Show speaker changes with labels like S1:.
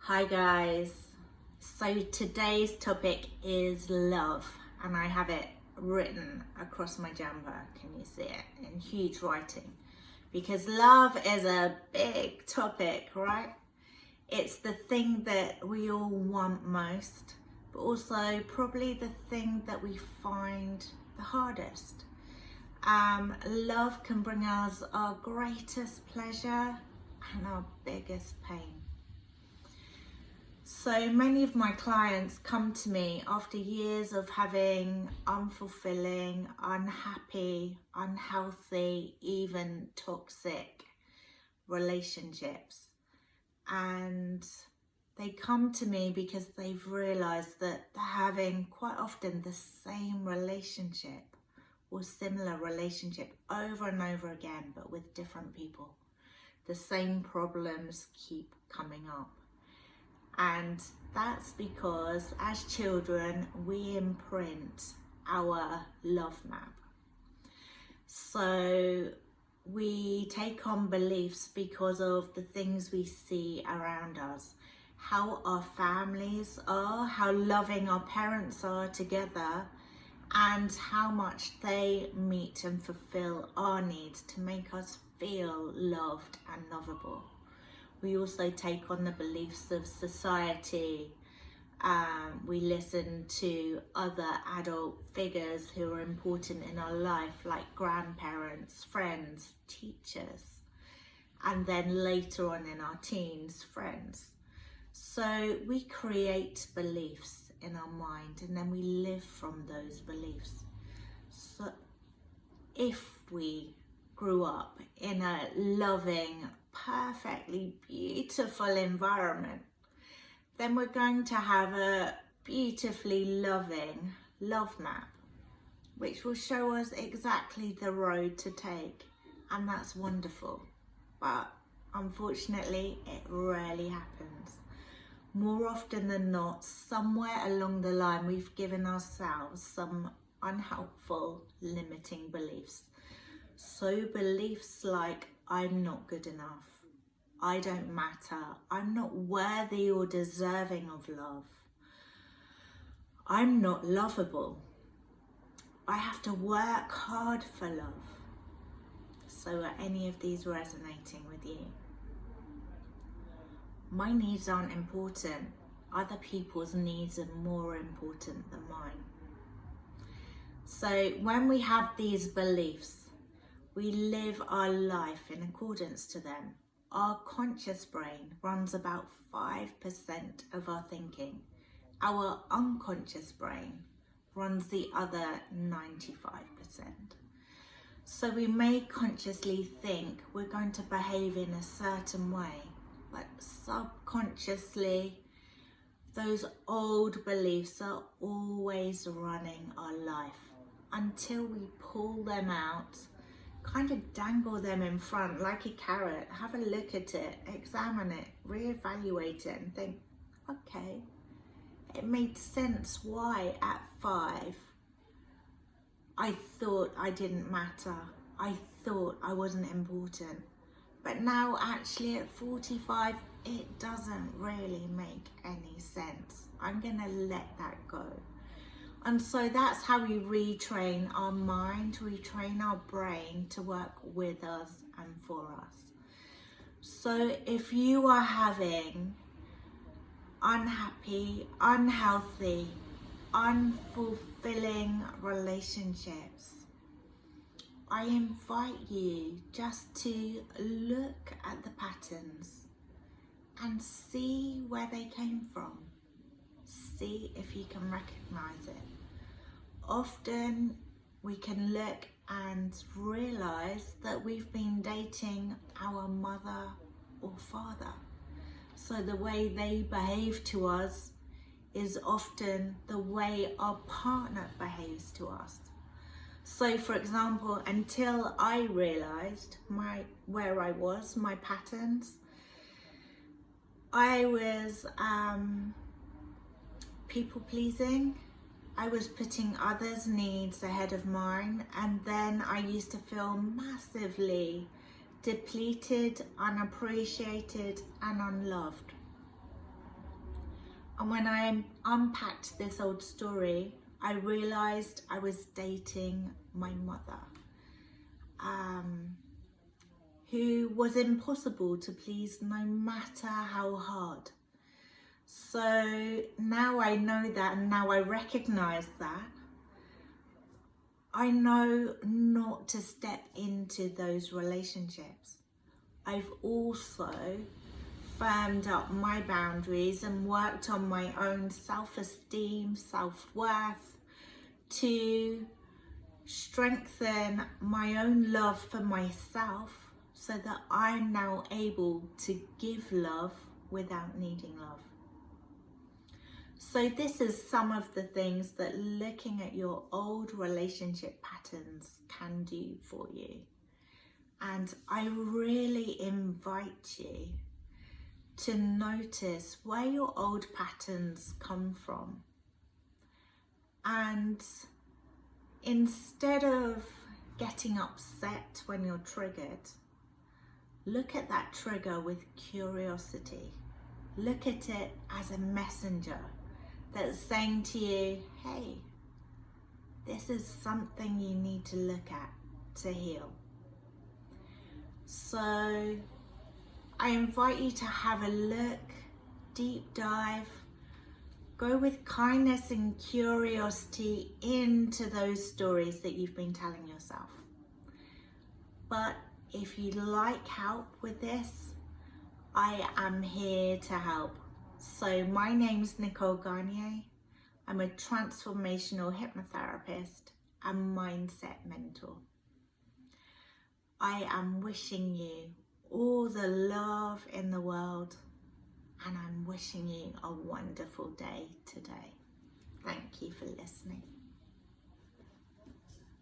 S1: Hi guys, so today's topic is love, and I have it written across my jumper. Can you see it in huge writing? Because love is a big topic, right? It's the thing that we all want most, but also probably the thing that we find the hardest. Love can bring us our greatest pleasure and our biggest pain. So many of my clients come to me after years of having unfulfilling, unhappy, unhealthy, even toxic relationships. And they come to me because they've realized that they're having quite often the same relationship or similar relationship over and over again, but with different people. The same problems keep coming up. And that's because as children, we imprint our love map. So we take on beliefs because of the things we see around us, how our families are, how loving our parents are together, and how much they meet and fulfill our needs to make us feel loved and lovable. We also take on the beliefs of society. We listen to other adult figures who are important in our life, like grandparents, friends, teachers, and then later on in our teens, friends. So we create beliefs in our mind and then we live from those beliefs. So if we grew up in a loving, perfectly beautiful environment, then we're going to have a beautifully loving love map, which will show us exactly the road to take, and that's wonderful. But unfortunately, it rarely happens. More often than not, somewhere along the line, we've given ourselves some unhelpful, limiting beliefs. So beliefs like, I'm not good enough, I don't matter, I'm not worthy or deserving of love, I'm not lovable, I have to work hard for love. So are any of these resonating with you? My needs aren't important, other people's needs are more important than mine. So when we have these beliefs, we live our life in accordance to them. Our conscious brain runs about 5% of our thinking. Our unconscious brain runs the other 95%. So we may consciously think we're going to behave in a certain way, but subconsciously, those old beliefs are always running our life until we pull them out, kind of dangle them in front like a carrot, have a look at it, examine it, reevaluate it and think, okay, it made sense why at 5 I thought I didn't matter, I thought I wasn't important, but now actually at 45 it doesn't really make any sense. I'm gonna let that go. And so that's how we retrain our mind, retrain our brain to work with us and for us. So if you are having unhappy, unhealthy, unfulfilling relationships, I invite you just to look at the patterns and see where they came from. See if you can recognize it. Often we can look and realize that we've been dating our mother or father. So the way they behave to us is often the way our partner behaves to us. So for example, until I realized where I was, my patterns, I was people pleasing. I was putting others' needs ahead of mine, and then I used to feel massively depleted, unappreciated and unloved. And when I unpacked this old story, I realised I was dating my mother, who was impossible to please no matter how hard. So now I know that, and now I recognise that, I know not to step into those relationships. I've also firmed up my boundaries and worked on my own self-esteem, self-worth to strengthen my own love for myself so that I'm now able to give love without needing love. So this is some of the things that looking at your old relationship patterns can do for you. And I really invite you to notice where your old patterns come from. And instead of getting upset when you're triggered, look at that trigger with curiosity. Look at it as a messenger that's saying to you, hey, this is something you need to look at to heal. So I invite you to have a look, deep dive, go with kindness and curiosity into those stories that you've been telling yourself. But if you'd like help with this, I am here to help. So my name's Nicole Garnier. I'm a transformational hypnotherapist and mindset mentor. I am wishing you all the love in the world, and I'm wishing you a wonderful day today. Thank you for listening.